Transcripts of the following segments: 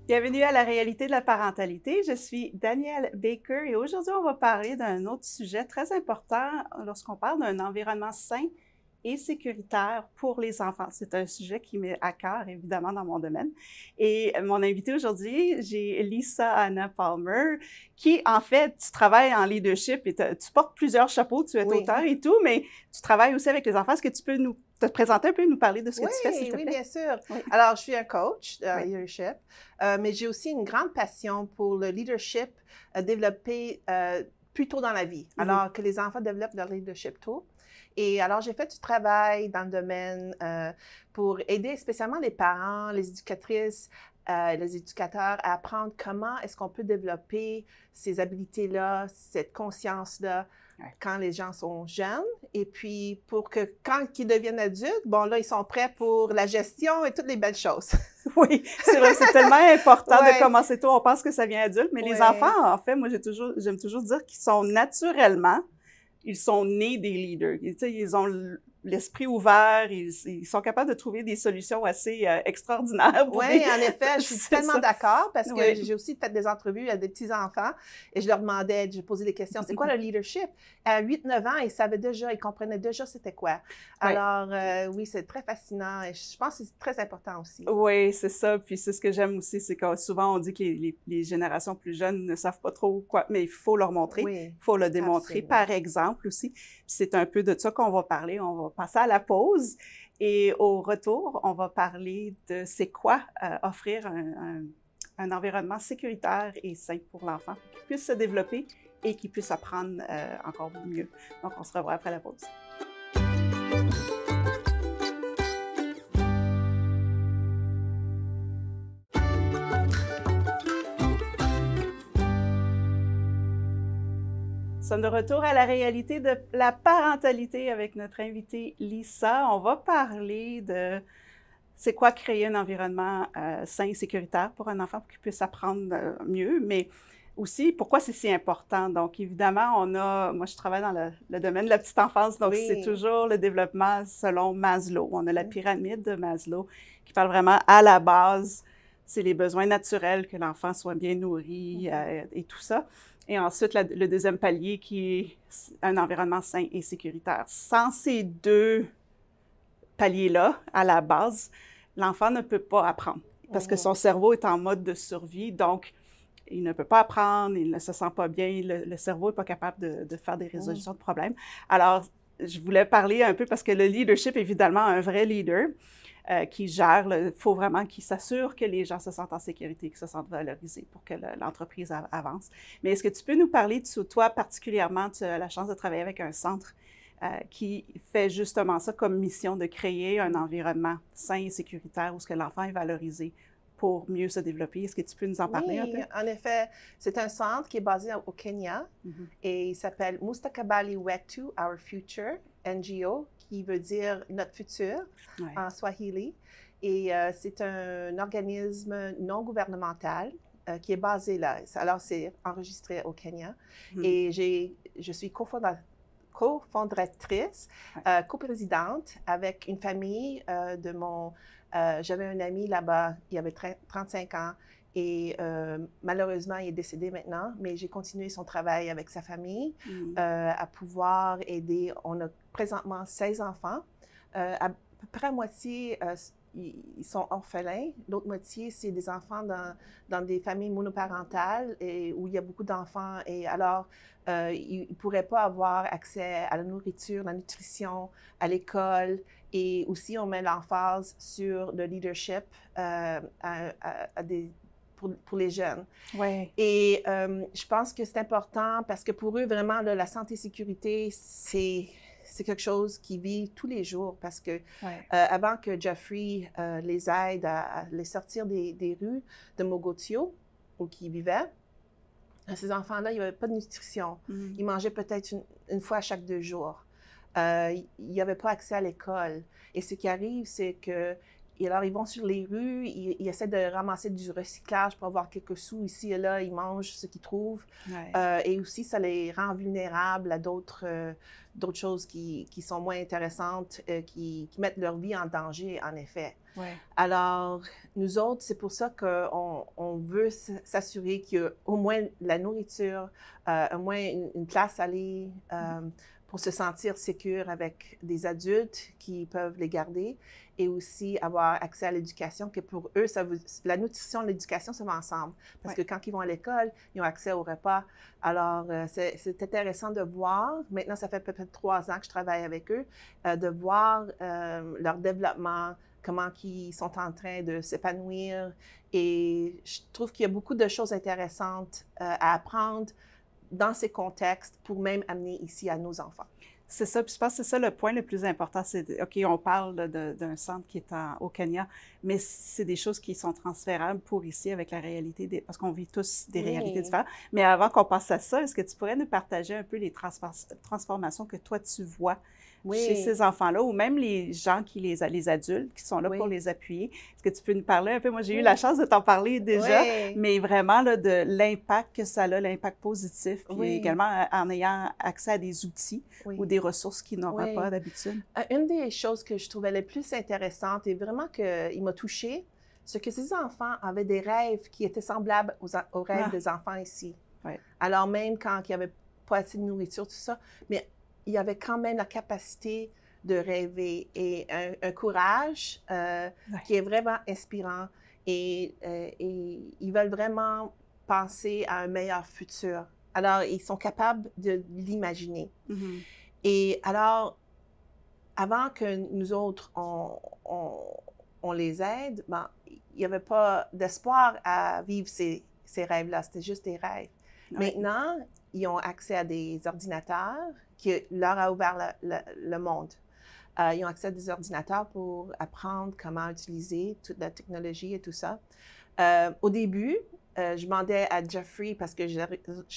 Bienvenue à la réalité de la parentalité. Je suis Danielle Baker et aujourd'hui, on va parler d'un autre sujet très important lorsqu'on parle d'un environnement sain et sécuritaire pour les enfants. C'est un sujet qui m'est à cœur, évidemment, dans mon domaine. Et mon invité aujourd'hui, j'ai Lisa Anna Palmer, qui, en fait, tu travailles en leadership et tu portes plusieurs chapeaux, tu es Oui, auteur et tout, mais tu travailles aussi avec les enfants. Est-ce que tu peux nous te présenter un peu, nous parler de ce que tu fais, s'il oui, te oui, plaît? bien sûr. Oui, Alors, je suis un coach en oui. leadership, mais j'ai aussi une grande passion pour le leadership développé plus tôt dans la vie, Mhm. alors que les enfants développent leur leadership tôt. Et alors, j'ai fait du travail dans le domaine pour aider spécialement les parents, les éducatrices, les éducateurs à apprendre comment est-ce qu'on peut développer ces habiletés-là, cette conscience-là, Ouais. quand les gens sont jeunes, et puis pour que quand ils deviennent adultes, bon là, ils sont prêts pour la gestion et toutes les belles choses. Oui, c'est vrai, c'est tellement important de Ouais, commencer tôt. On pense que ça vient adulte, mais les enfants, ouais. en fait, moi, j'aime toujours dire qu'ils sont naturellement, ils sont nés des leaders. Tu sais, ils ont l'esprit ouvert, ils sont capables de trouver des solutions assez extraordinaires pour Oui, des... en effet, je suis C'est tellement ça. d'accord parce que Oui. j'ai aussi fait des entrevues à des petits-enfants et je leur demandais, je posais des questions, c'est quoi le leadership? À 8, 9 ans, ils savaient déjà, ils comprenaient déjà c'était quoi. Oui. Alors, oui, c'est très fascinant et je pense que c'est très important aussi. Oui, c'est ça. Puis c'est ce que j'aime aussi, c'est que souvent on dit que les générations plus jeunes ne savent pas trop quoi, mais il faut leur montrer, Oui, il faut le démontrer absolument. par exemple aussi. Puis c'est un peu de ça qu'on va parler. On va passer à la pause et au retour, on va parler de c'est quoi offrir un environnement sécuritaire et sain pour l'enfant, pour qu'il puisse se développer et qu'il puisse apprendre encore mieux. Donc on se revoit après la pause. Nous sommes de retour à la réalité de la parentalité avec notre invitée Lisa. On va parler de c'est quoi créer un environnement sain et sécuritaire pour un enfant pour qu'il puisse apprendre mieux, mais aussi pourquoi c'est si important. Donc, évidemment, moi je travaille dans le domaine de la petite enfance, donc c'est Oui. toujours le développement selon Maslow. On a la pyramide de Maslow qui parle vraiment à la base, c'est les besoins naturels, que l'enfant soit bien nourri et tout ça. Et ensuite, le deuxième palier qui est un environnement sain et sécuritaire. Sans ces deux paliers-là, à la base, l'enfant ne peut pas apprendre parce que son cerveau est en mode de survie, donc il ne peut pas apprendre, il ne se sent pas bien, le cerveau n'est pas capable de faire des résolutions de problèmes. Alors, je voulais parler un peu parce que le leadership, évidemment, un vrai leader qui gère, il faut vraiment qu'il s'assure que les gens se sentent en sécurité, qu'ils se sentent valorisés pour que l'entreprise avance. Mais est-ce que tu peux nous parler de toi particulièrement, tu as la chance de travailler avec un centre qui fait justement ça comme mission de créer un environnement sain et sécuritaire où ce que l'enfant est valorisé pour mieux se développer. Est-ce que tu peux nous en parler un Oui, peu? en effet, c'est un centre qui est basé au Kenya Mhm. et il s'appelle Mustakabali Wetu Our Future, NGO, qui veut dire notre futur Ouais. en Swahili. Et c'est un organisme non gouvernemental qui est basé là. Alors, c'est enregistré au Kenya. Mhm. Et je suis cofondatrice, Ouais. coprésidente avec une famille de mon... j'avais un ami là-bas, il avait 35 ans et malheureusement, il est décédé maintenant, mais j'ai continué son travail avec sa famille Mhm. à pouvoir aider. On a présentement 16 enfants. À peu près à moitié, ils sont orphelins. L'autre moitié, c'est des enfants dans des familles monoparentales et où il y a beaucoup d'enfants. Et alors, ils ne pourraient pas avoir accès à la nourriture, la nutrition, à l'école. Et aussi, on met l'emphase sur le leadership pour les jeunes. Ouais. Et je pense que c'est important parce que pour eux, vraiment, là, la santé et sécurité, c'est quelque chose qui vit tous les jours parce que Ouais. avant que Jeffrey les aide à les sortir des rues de Mogotio, où ils vivaient, ces enfants-là, il n'y avait pas de nutrition. Mhm. Ils mangeaient peut-être une fois à chaque 2 jours. Il n'y avait pas accès à l'école. Et ce qui arrive, c'est que alors, ils vont sur les rues, ils essaient de ramasser du recyclage pour avoir quelques sous ici et là, ils mangent ce qu'ils trouvent. Ouais. Et aussi, ça les rend vulnérables à d'autres choses qui sont moins intéressantes, qui mettent leur vie en danger, en effet. Ouais. Alors, nous autres, c'est pour ça qu'on veut s'assurer qu'il y a au moins la nourriture, au moins une place à aller pour se sentir sécure avec des adultes qui peuvent les garder et aussi avoir accès à l'éducation, que pour eux, la nutrition et l'éducation, ça va ensemble. Parce que quand ils vont à l'école, ils ont accès au repas. Alors, c'est intéressant de voir. Maintenant, ça fait peut-être 3 ans que je travaille avec eux, de voir leur développement, comment ils sont en train de s'épanouir. Et je trouve qu'il y a beaucoup de choses intéressantes à apprendre dans ces contextes pour même amener ici à nos enfants. C'est ça, puis je pense que c'est ça le point le plus important, c'est, OK, on parle d'un centre qui est au Kenya, mais c'est des choses qui sont transférables pour ici avec la réalité, parce qu'on vit tous des réalités différentes. Mais avant qu'on passe à ça, est-ce que tu pourrais nous partager un peu les transformations que toi, tu vois chez ces enfants-là, ou même les gens les adultes qui sont là pour les appuyer? Est-ce que tu peux nous parler un peu? Moi, j'ai eu la chance de t'en parler déjà, mais vraiment là, de l'impact que ça a, l'impact positif, puis également en ayant accès à des outils ou des ressources qu'ils n'auraient pas d'habitude. Une des choses que je trouvais les plus intéressantes et vraiment qu'il m'a touchée, c'est que ces enfants avaient des rêves qui étaient semblables aux rêves des enfants ici. Alors même quand il n'y avait pas assez de nourriture, tout ça, mais il y avait quand même la capacité de rêver et un courage qui est vraiment inspirant et ils veulent vraiment penser à un meilleur futur. Alors, ils sont capables de l'imaginer. Et alors, avant que nous autres, on les aide, ben, il n'y avait pas d'espoir à vivre ces rêves-là. C'était juste des rêves. Maintenant, ils ont accès à des ordinateurs qui leur a ouvert le monde. Ils ont accès à des ordinateurs pour apprendre comment utiliser toute la technologie et tout ça. Au début, je demandais à Jeffrey, parce que je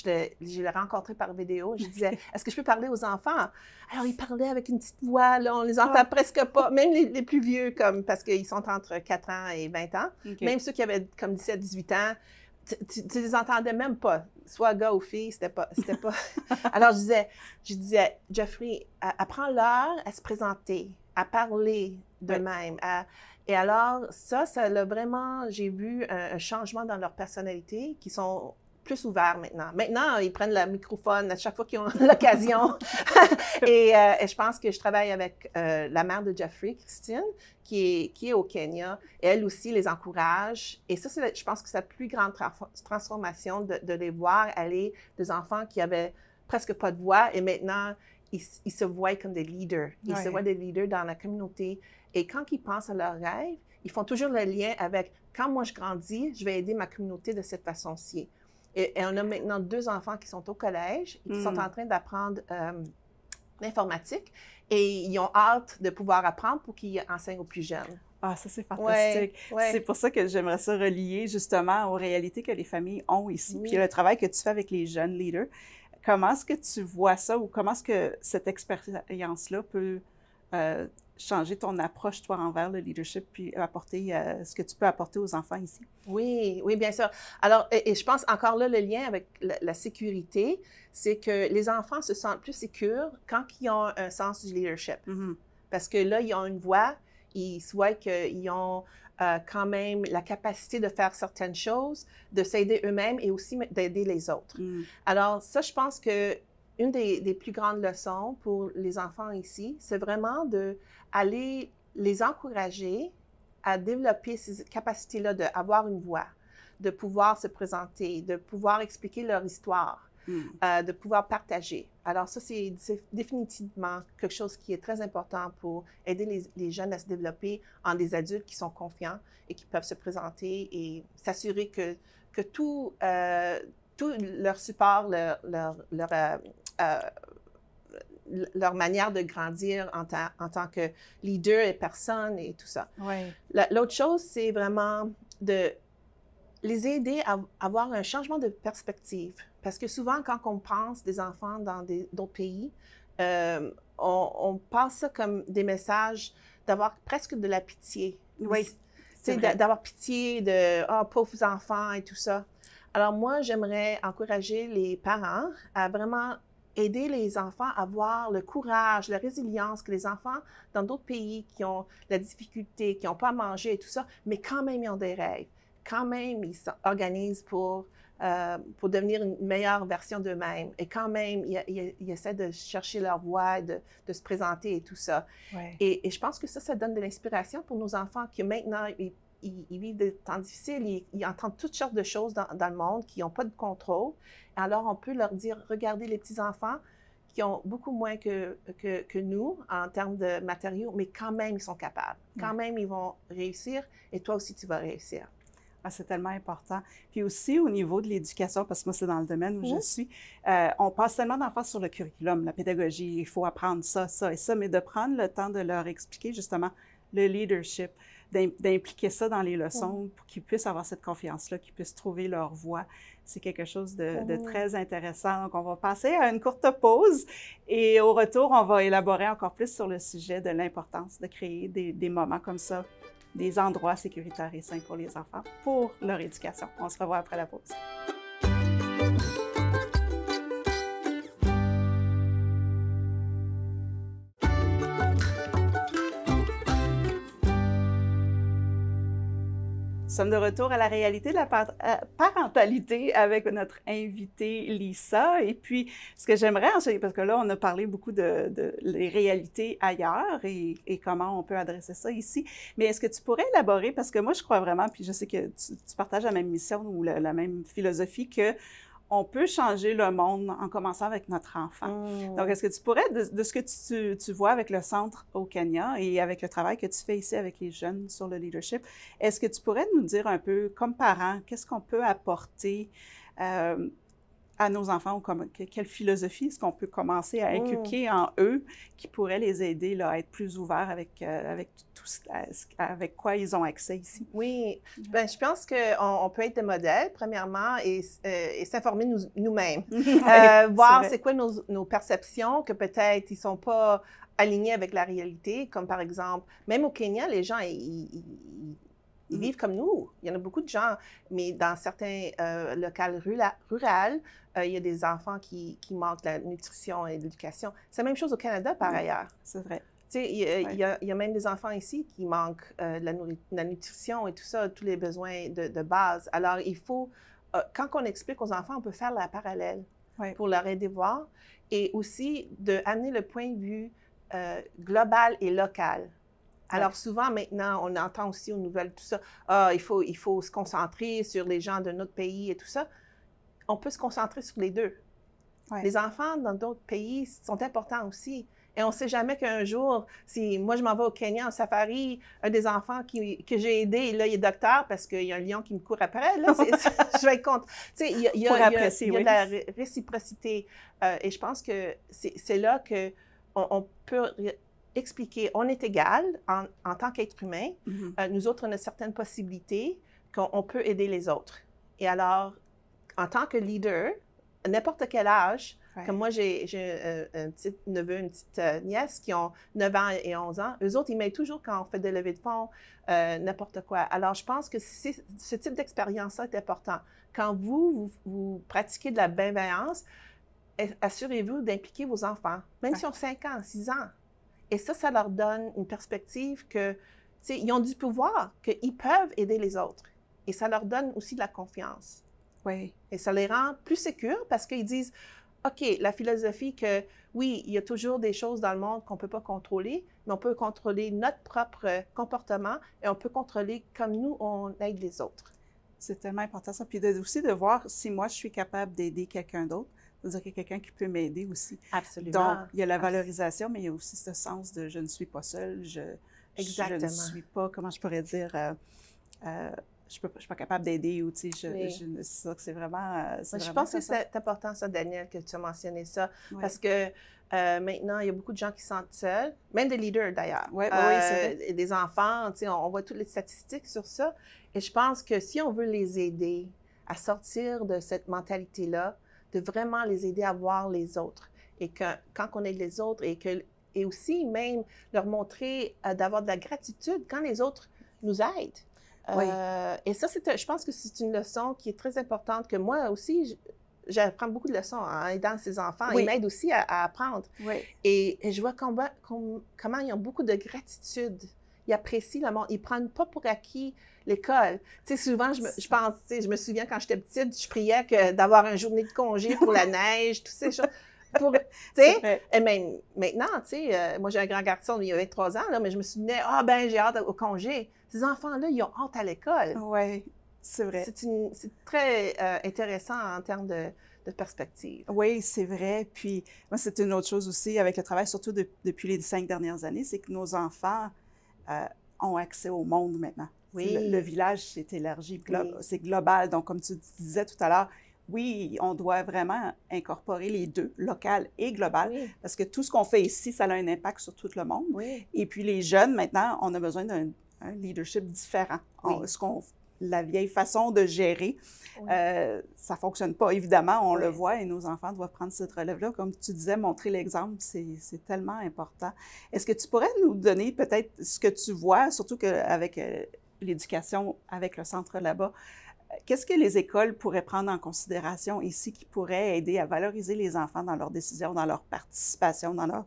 l'ai rencontré par vidéo, je disais, est-ce que je peux parler aux enfants? Alors, il parlait avec une petite voix, là, on les entend presque pas, même les plus vieux, parce qu'ils sont entre 4 ans et 20 ans. Même ceux qui avaient comme 17, 18 ans, tu les entendais même pas, soit gars ou fille, c'était pas. Alors, je disais, Jeffrey, apprends-leur à se présenter, à parler d'eux-mêmes. Et alors, ça l'a vraiment, j'ai vu un changement dans leur personnalité, qui sont plus ouverts maintenant. Maintenant, ils prennent le microphone à chaque fois qu'ils ont l'occasion. et je pense que je travaille avec la mère de Jeffrey, Christine, qui est au Kenya. Et elle aussi les encourage. Et ça, je pense que c'est la plus grande transformation de les voir aller, des enfants qui avaient presque pas de voix. Et maintenant, ils se voient comme des leaders. Ils se voient des leaders dans la communauté. Et quand ils pensent à leurs rêves, ils font toujours le lien avec « quand moi je grandis, je vais aider ma communauté de cette façon-ci ». Et on a maintenant 2 enfants qui sont au collège et qui sont en train d'apprendre l'informatique et ils ont hâte de pouvoir apprendre pour qu'ils enseignent aux plus jeunes. Ah, ça, c'est fantastique. C'est pour ça que j'aimerais ça relier justement aux réalités que les familles ont ici, puis le travail que tu fais avec les jeunes leaders. Comment est-ce que tu vois ça ou comment est-ce que cette expérience-là peut changer ton approche, toi, envers le leadership, puis apporter ce que tu peux apporter aux enfants ici? Oui, bien sûr. Alors, et je pense encore là, le lien avec la sécurité, c'est que les enfants se sentent plus sécures quand ils ont un sens du leadership. Parce que là, ils ont une voix, ils voient qu'ils ont quand même la capacité de faire certaines choses, de s'aider eux-mêmes et aussi d'aider les autres. Alors, ça, je pense que une des plus grandes leçons pour les enfants ici, c'est vraiment d'aller les encourager à développer ces capacités-là d'avoir une voix, de pouvoir se présenter, de pouvoir expliquer leur histoire, de pouvoir partager. Alors ça, c'est définitivement quelque chose qui est très important pour aider les jeunes à se développer en des adultes qui sont confiants et qui peuvent se présenter et s'assurer que tout leur support, leur manière de grandir en tant que leader et personne et tout ça. L'autre chose, c'est vraiment de les aider à avoir un changement de perspective. Parce que souvent, quand on pense des enfants dans d'autres pays, on pense ça comme des messages d'avoir presque de la pitié. D'avoir pitié de « oh, pauvres enfants » et tout ça. Alors moi, j'aimerais encourager les parents à vraiment aider les enfants à avoir le courage, la résilience que les enfants dans d'autres pays qui ont la difficulté, qui n'ont pas à manger et tout ça, mais quand même ils ont des rêves. Quand même ils s'organisent pour devenir une meilleure version d'eux-mêmes. Et quand même, ils essaient de chercher leur voie, de se présenter et tout ça. Ouais. Et je pense que ça donne de l'inspiration pour nos enfants qui maintenant, ils vivent des temps difficiles, ils entendent toutes sortes de choses dans le monde qui n'ont pas de contrôle. Alors, on peut leur dire, regardez les petits-enfants qui ont beaucoup moins que nous en termes de matériaux, mais quand même, ils sont capables. Quand même, ils vont réussir et toi aussi, tu vas réussir. Ah, c'est tellement important. Puis aussi, au niveau de l'éducation, parce que moi, c'est dans le domaine où je suis, on passe tellement d'enfants sur le curriculum, la pédagogie, il faut apprendre ça, ça et ça, mais de prendre le temps de leur expliquer justement le leadership, d'impliquer ça dans les leçons pour qu'ils puissent avoir cette confiance-là, qu'ils puissent trouver leur voie. C'est quelque chose de très intéressant. Donc, on va passer à une courte pause et au retour, on va élaborer encore plus sur le sujet de l'importance de créer des moments comme ça, des endroits sécuritaires et sains pour les enfants, pour leur éducation. On se revoit après la pause. Nous sommes de retour à la réalité de la parentalité avec notre invitée Lisa. Et puis, ce que j'aimerais enseigner, parce que là, on a parlé beaucoup de les réalités ailleurs et comment on peut adresser ça ici. Mais est-ce que tu pourrais élaborer, parce que moi, je crois vraiment, puis je sais que tu partages la même mission ou la même philosophie, que on peut changer le monde en commençant avec notre enfant. Donc, est-ce que tu pourrais, de ce que tu vois avec le centre au Kenya et avec le travail que tu fais ici avec les jeunes sur le leadership, est-ce que tu pourrais nous dire un peu, comme parents, qu'est-ce qu'on peut apporter à nos enfants ou quelle philosophie est-ce qu'on peut commencer à inculquer en eux qui pourrait les aider là, à être plus ouverts avec tout avec quoi ils ont accès ici? Oui, bien, je pense qu'on peut être des modèles, premièrement, et s'informer nous-mêmes. Voir c'est quoi nos perceptions, que peut-être ils ne sont pas alignés avec la réalité, comme par exemple, même au Kenya, les gens, ils vivent comme nous. Il y en a beaucoup de gens, mais dans certains locales rurales, il y a des enfants qui manquent de la nutrition et de l'éducation. C'est la même chose au Canada, par ailleurs. C'est vrai. Tu sais, il y a même des enfants ici qui manquent de la nutrition et tout ça, tous les besoins de base. Alors, il faut, quand on explique aux enfants, on peut faire la parallèle pour leur aider à voir et aussi d'amener le point de vue global et local. Alors, souvent, maintenant, on entend aussi aux nouvelles tout ça, il faut se concentrer sur les gens de notre pays et tout ça. On peut se concentrer sur les deux. Les enfants dans d'autres pays sont importants aussi. Et on ne sait jamais qu'un jour, si moi, je m'en vais au Kenya en safari, un des enfants que j'ai aidé, là, il est docteur parce qu'il y a un lion qui me court après, là, je vais être contre. Tu sais, il y a de la réciprocité. Et je pense que c'est là qu'on peut expliquer, on est égal en tant qu'être humain. Nous autres, on a certaines possibilités qu'on peut aider les autres. Et alors, en tant que leader, à n'importe quel âge, comme moi, j'ai un petit neveu, une petite nièce qui ont 9 ans et 11 ans. Eux autres, ils m'aident toujours quand on fait des levées de fonds, n'importe quoi. Alors, je pense que ce type d'expérience-là est important. Quand vous pratiquez de la bienveillance, assurez-vous d'impliquer vos enfants, même s'ils ont 5 ans, 6 ans. Et ça leur donne une perspective que, tu sais, ils ont du pouvoir, qu'ils peuvent aider les autres. Et ça leur donne aussi de la confiance. Oui. Et ça les rend plus sécures parce qu'ils disent, OK, la philosophie que, oui, il y a toujours des choses dans le monde qu'on ne peut pas contrôler, mais on peut contrôler notre propre comportement et on peut contrôler comme nous, on aide les autres. C'est tellement important ça. Puis aussi de voir si moi, je suis capable d'aider quelqu'un d'autre. C'est-à-dire qu'il y a quelqu'un qui peut m'aider aussi. Absolument. Donc, il y a la valorisation, mais il y a aussi ce sens de je ne suis pas seule, je ne suis pas, comment je pourrais dire, je ne suis pas capable d'aider ou, tu sais, c'est ça que c'est vraiment... je pense que c'est important, ça, Daniel, que tu as mentionné ça, parce que maintenant, il y a beaucoup de gens qui se sentent seuls, même des leaders, d'ailleurs. Oui, c'est vrai. Des enfants, tu sais, on voit toutes les statistiques sur ça, et je pense que si on veut les aider à sortir de cette mentalité-là, de vraiment les aider à voir les autres, et que quand on aide les autres, et aussi même leur montrer d'avoir de la gratitude quand les autres nous aident. Et ça, je pense que c'est une leçon qui est très importante, que moi aussi, j'apprends beaucoup de leçons en aidant ces enfants. Oui. Ils m'aident aussi à apprendre. Oui. Et je vois comment ils ont beaucoup de gratitude. Ils apprécient le monde. Ils ne prennent pas pour acquis l'école. Tu sais, souvent, je pense, tu sais, je me souviens quand j'étais petite, je priais d'avoir une journée de congé pour la neige, toutes ces choses. Tu sais, et même maintenant, tu sais, moi j'ai un grand garçon, il a 23 ans, là, mais je me souvenais, j'ai hâte au congé. Ces enfants-là, ils ont hâte à l'école. Oui, c'est vrai. C'est très intéressant en termes de perspective. Oui, c'est vrai. Puis, moi, c'est une autre chose aussi avec le travail, surtout depuis les 5 dernières années, c'est que nos enfants ont accès au monde maintenant. Oui. Le village s'est élargi, Oui. c'est global. Donc, comme tu disais tout à l'heure, oui, on doit vraiment incorporer les deux, local et global, Oui. parce que tout ce qu'on fait ici, ça a un impact sur tout le monde. Oui. Et puis, les jeunes, maintenant, on a besoin d'un leadership différent. Oui. La vieille façon de gérer, Oui. ça ne fonctionne pas. Évidemment, on Oui. le voit et nos enfants doivent prendre cette relève-là. Comme tu disais, montrer l'exemple, c'est tellement important. Est-ce que tu pourrais nous donner peut-être ce que tu vois, surtout qu'avec l'éducation, avec le centre là-bas, qu'est-ce que les écoles pourraient prendre en considération ici qui pourrait aider à valoriser les enfants dans leurs décisions, dans leur participation, dans leur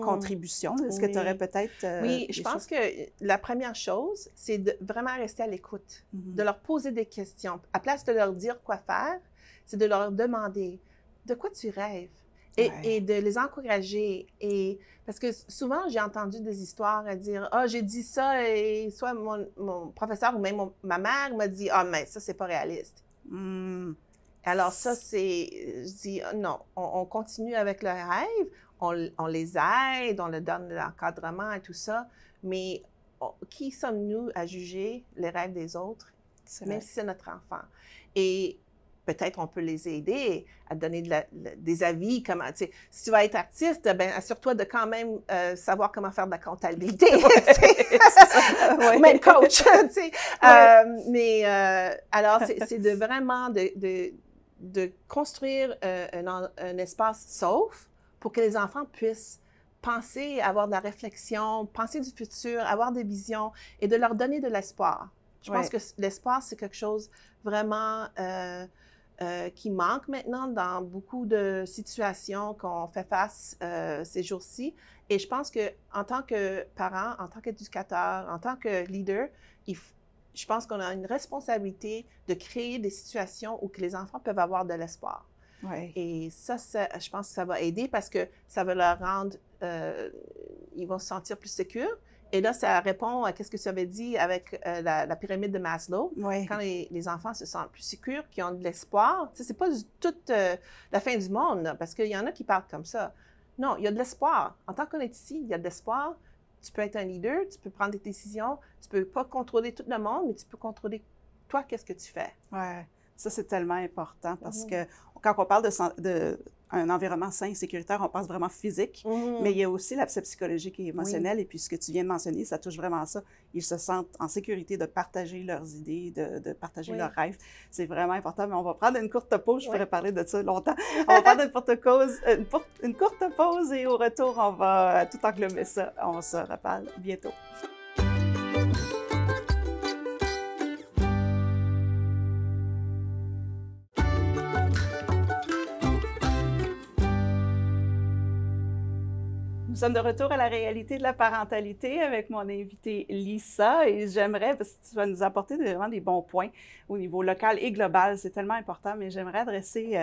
contribution? Est-ce que tu aurais peut-être... Oui, je pense que la première chose, c'est de vraiment rester à l'écoute, de leur poser des questions. À place de leur dire quoi faire, c'est de leur demander de quoi tu rêves et de les encourager. Parce que souvent, j'ai entendu des histoires à dire « Ah, j'ai dit ça et soit mon professeur ou même ma mère m'a dit « Ah, mais ça, c'est pas réaliste. » Alors ça, je dis non, on continue avec le rêve, on les aide, on leur donne de l'encadrement et tout ça, mais qui sommes-nous à juger les rêves des autres, même si c'est notre enfant? Et peut-être on peut les aider à donner des avis, comment, tu sais, si tu vas être artiste, ben assure-toi de quand même savoir comment faire de la comptabilité. Même coach, tu sais. Mais alors, c'est de vraiment de construire un espace sauf pour que les enfants puissent penser, avoir de la réflexion, penser du futur, avoir des visions et de leur donner de l'espoir. Je pense que l'espoir, c'est quelque chose vraiment qui manque maintenant dans beaucoup de situations qu'on fait face ces jours-ci. Et je pense qu'en tant que parent, en tant qu'éducateur, en tant que leader, je pense qu'on a une responsabilité de créer des situations où que les enfants peuvent avoir de l'espoir. Ouais. Et ça, je pense que ça va aider parce que ça va leur rendre, ils vont se sentir plus sécures. Et là, ça répond à ce que tu avais dit avec la pyramide de Maslow. Ouais. Quand les enfants se sentent plus sécures, qui ont de l'espoir, tu sais, c'est pas toute la fin du monde, là, parce qu'il y en a qui parlent comme ça. Non, il y a de l'espoir. En tant qu'on est ici, il y a de l'espoir. Tu peux être un leader, tu peux prendre des décisions, tu peux pas contrôler tout le monde, mais tu peux contrôler toi, qu'est-ce que tu fais. Ouais. Ça, c'est tellement important parce que quand on parle d'un environnement sain et sécuritaire, on pense vraiment physique, mais il y a aussi l'aspect psychologique et émotionnel. Et puis, ce que tu viens de mentionner, ça touche vraiment à ça. Ils se sentent en sécurité de partager leurs idées, de partager leurs rêves. C'est vraiment important. Mais on va prendre une courte pause. Je pourrais parler de ça longtemps. On va prendre une courte pause et au retour, on va tout englober ça. On se reparle bientôt. Nous sommes de retour à la réalité de la parentalité avec mon invitée Lisa et j'aimerais, parce que tu vas nous apporter vraiment des bons points au niveau local et global, c'est tellement important, mais j'aimerais adresser,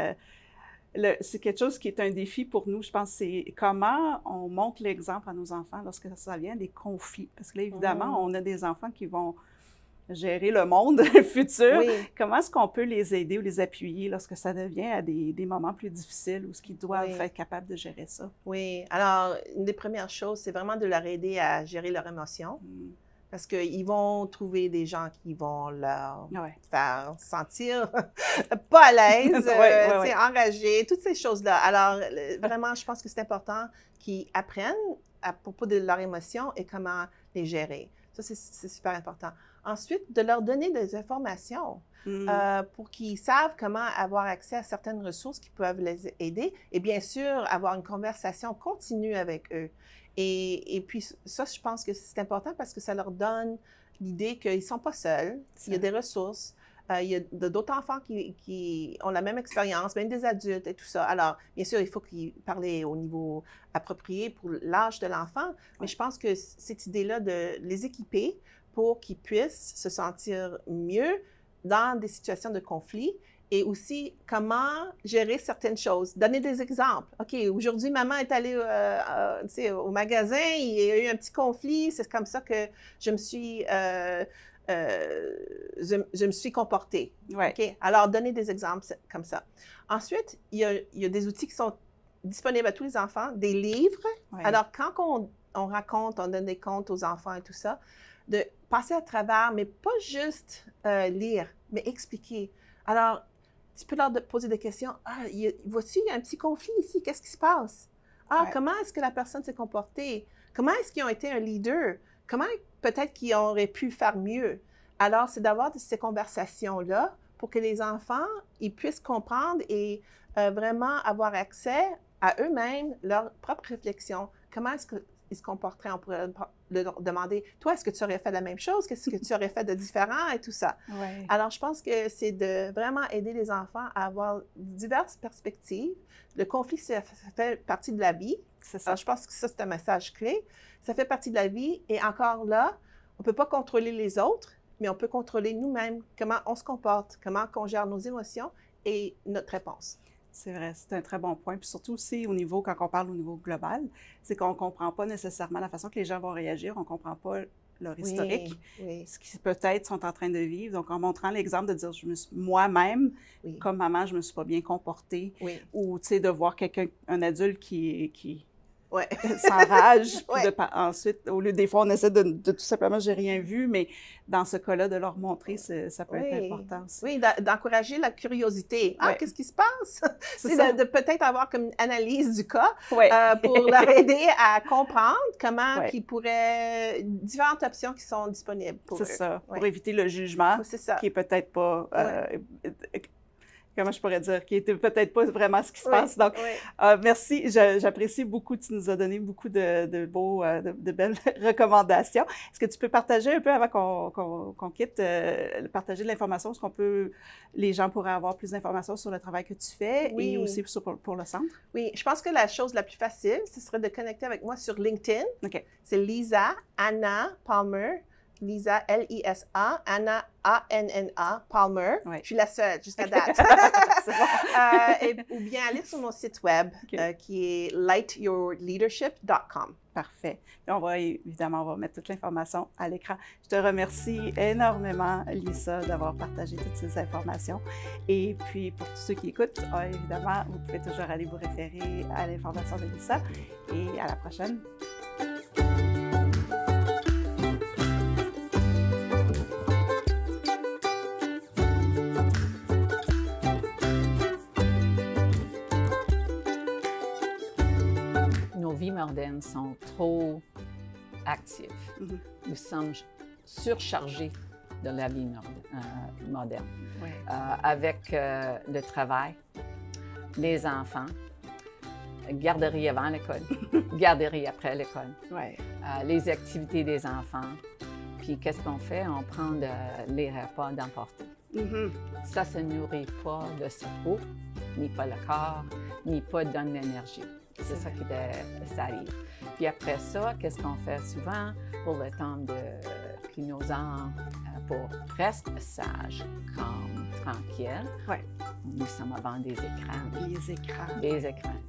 c'est quelque chose qui est un défi pour nous, je pense, c'est comment on montre l'exemple à nos enfants lorsque ça vient des conflits. Parce que là, évidemment, on a des enfants qui vont gérer le monde futur. Comment est-ce qu'on peut les aider ou les appuyer lorsque ça devient à des moments plus difficiles ou ce qu'ils doivent être capables de gérer ça? Oui. Alors, une des premières choses, c'est vraiment de leur aider à gérer leurs émotions. Parce qu'ils vont trouver des gens qui vont leur faire sentir pas à l'aise, enragés, toutes ces choses-là. Alors, vraiment, je pense que c'est important qu'ils apprennent à propos de leurs émotions et comment les gérer. Ça, c'est super important. Ensuite, de leur donner des informations pour qu'ils savent comment avoir accès à certaines ressources qui peuvent les aider et bien sûr, avoir une conversation continue avec eux. Et puis, ça, je pense que c'est important parce que ça leur donne l'idée qu'ils ne sont pas seuls, il y a des ressources. Il y a d'autres enfants qui ont la même expérience, même des adultes et tout ça. Alors, bien sûr, il faut qu'ils parlent au niveau approprié pour l'âge de l'enfant, mais je pense que cette idée-là de les équiper pour qu'ils puissent se sentir mieux dans des situations de conflit et aussi comment gérer certaines choses. Donner des exemples. OK, aujourd'hui, maman est allée au magasin, il y a eu un petit conflit, c'est comme ça que je me suis... je me suis comportée. Ouais. OK? Alors, donner des exemples comme ça. Ensuite, il y a des outils qui sont disponibles à tous les enfants, des livres. Ouais. Alors, quand on raconte, on donne des contes aux enfants et tout ça, de passer à travers, mais pas juste lire, mais expliquer. Alors, tu peux leur poser des questions. Ah, vois-tu, il y a un petit conflit ici, qu'est-ce qui se passe? Ah, ouais. Comment est-ce que la personne s'est comportée? Comment est-ce qu'ils ont été un leader? Comment peut-être qu'ils auraient pu faire mieux? Alors, c'est d'avoir ces conversations-là pour que les enfants, ils puissent comprendre et vraiment avoir accès à eux-mêmes, leur propre réflexion. Comment est-ce qu'ils se comporteraient? On pourrait leur demander, toi, est-ce que tu aurais fait la même chose? Qu'est-ce que tu aurais fait de différent et tout ça? Ouais. Alors, je pense que c'est de vraiment aider les enfants à avoir diverses perspectives. Le conflit, ça fait partie de la vie. C'est ça. Alors, je pense que ça, c'est un message clé. Ça fait partie de la vie. Et encore là, on ne peut pas contrôler les autres, mais on peut contrôler nous-mêmes, comment on se comporte, comment on gère nos émotions et notre réponse. C'est vrai, c'est un très bon point. Puis surtout aussi, au niveau, quand on parle au niveau global, c'est qu'on ne comprend pas nécessairement la façon que les gens vont réagir, on ne comprend pas leur historique, ce qu'ils peut-être sont en train de vivre. Donc, en montrant l'exemple de dire, moi-même, comme maman, je ne me suis pas bien comportée, ou, tu sais, de voir un adulte qui s'enrage, puis ensuite, au lieu des fois, on essaie de tout simplement, j'ai rien vu, mais dans ce cas-là, de leur montrer, ça peut être important aussi. Oui, d'encourager la curiosité. Ah, qu'est-ce qui se passe? C'est de peut-être avoir comme une analyse du cas pour leur aider à comprendre comment ils pourraient... différentes options qui sont disponibles pour eux. C'est ça, pour éviter le jugement, qui est peut-être pas... comment je pourrais dire, qui était peut-être pas vraiment ce qui se passe. Donc, merci, j'apprécie beaucoup, tu nous as donné beaucoup de belles recommandations. Est-ce que tu peux partager un peu, avant qu'on quitte, partager de l'information, est-ce les gens pourraient avoir plus d'informations sur le travail que tu fais et aussi pour le centre? Oui, je pense que la chose la plus facile, ce serait de connecter avec moi sur LinkedIn. C'est Lisa Anna Palmer. Lisa, L-I-S-A, Anna, A-N-N-A, Palmer. Je suis la seule jusqu'à date. Ou bien aller sur mon site web qui est lightyourleadership.com. Parfait. Et on va mettre toute l'information à l'écran. Je te remercie énormément, Lisa, d'avoir partagé toutes ces informations. Et puis, pour tous ceux qui écoutent, évidemment, vous pouvez toujours aller vous référer à l'information de Lisa. Et à la prochaine. Nos vies modernes sont trop actives. Nous sommes surchargés de la vie moderne. Avec le travail, les enfants, garderie avant l'école, garderie après l'école, les activités des enfants. Puis qu'est-ce qu'on fait? On prend les repas d'emporter. Ça ne nourrit pas le cerveau, ni pas le corps, ni pas donne l'énergie. C'est ça qui arrive. Puis après ça, qu'est-ce qu'on fait souvent pour le temps que nos enfants, pour presque sages, calmes, tranquilles, nous sommes avant des écrans. Les écrans. Des écrans.